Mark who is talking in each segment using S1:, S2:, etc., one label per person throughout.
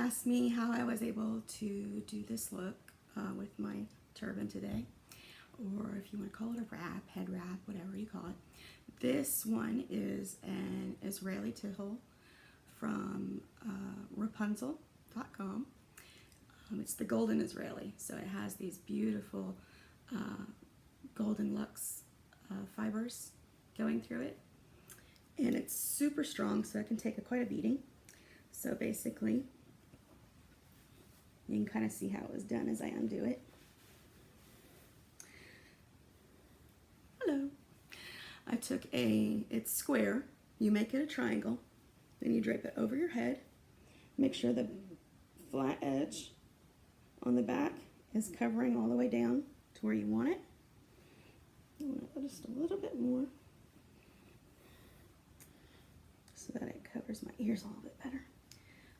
S1: asked me how I was able to do this look with my turban today, or if you want to call it a wrap, head wrap, whatever you call it. This one is an Israeli Tichel from Rapunzel.com. It's the golden Israeli, so it has these beautiful golden luxe fibers going through it, and it's super strong, so it can take quite a beating. So basically, you can kind of see how it was done as I undo it. Hello. I took it's square, you make it a triangle, then you drape it over your head. Make sure the flat edge on the back is covering all the way down to where you want it. I'm going to put just a little bit more so that it covers my ears a little bit better.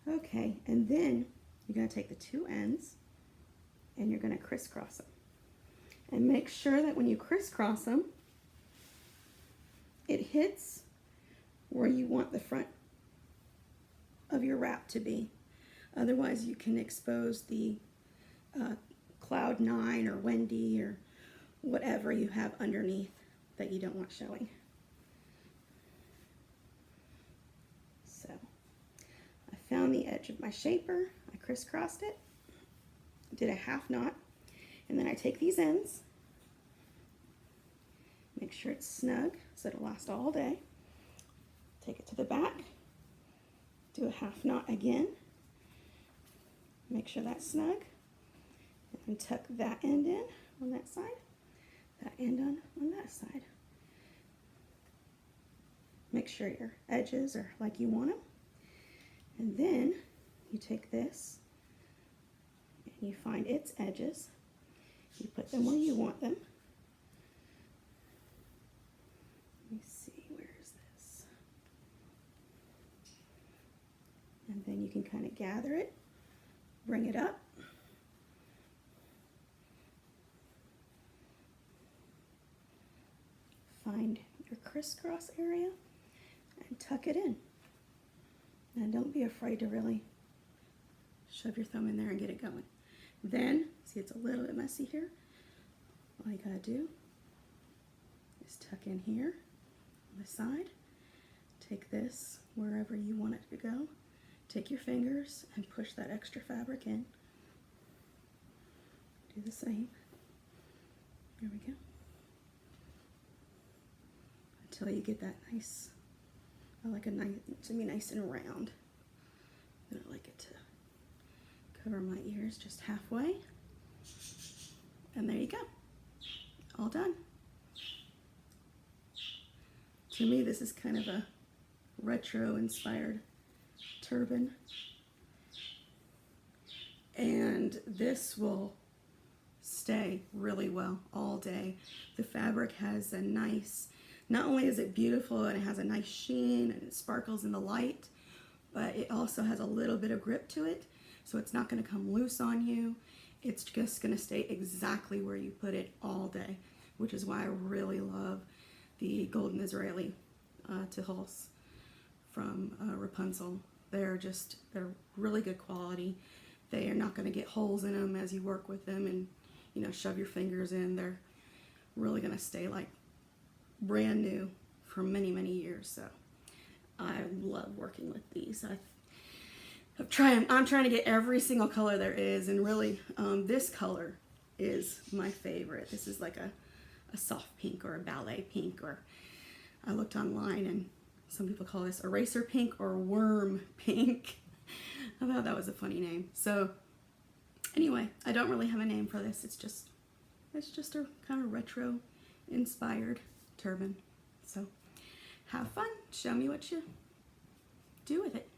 S1: Okay, and then you're going to take the two ends and you're going to crisscross them. And make sure that when you crisscross them, it hits where you want the front of your wrap to be. Otherwise, you can expose the Cloud 9 or Wendy or whatever you have underneath that you don't want showing. So I found the edge of my shaper, I crisscrossed it, did a half knot, and then I take these ends, make sure it's snug so it'll last all day, take it to the back, do a half knot again, make sure that's snug, and tuck that end in on that side, that end on that side. Make sure your edges are like you want them. And then you take this and you find its edges. You put them where you want them. Let me see, where is this? And then you can kind of gather it, bring it up. Find your crisscross area and tuck it in. And don't be afraid to really shove your thumb in there and get it going. Then, see, it's a little bit messy here. All you gotta do is tuck in here on the side. Take this wherever you want it to go. Take your fingers and push that extra fabric in. Do the same. There we go. Until you get that nice, I like it to be nice and round. I don't like it to cover my ears just halfway. And there you go, all done. To me, this is kind of a retro inspired turban. And this will stay really well all day. The fabric has a nice, not only is it beautiful and it has a nice sheen and it sparkles in the light, but it also has a little bit of grip to it, so it's not going to come loose on you. It's just going to stay exactly where you put it all day, which is why I really love the golden Israeli Tichels from Rapunzel. They're really good quality. They are not going to get holes in them as you work with them and, you know, shove your fingers in. They're really going to stay like brand new for many, many years. So I love working with these. I'm trying to get every single color there is, and really this color is my favorite. This is like a soft pink or a ballet pink, or I looked online and some people call this eraser pink or worm pink. I thought that was a funny name. So anyway, I don't really have a name for this. It's just a kind of retro inspired turban. So have fun. Show me what you do with it.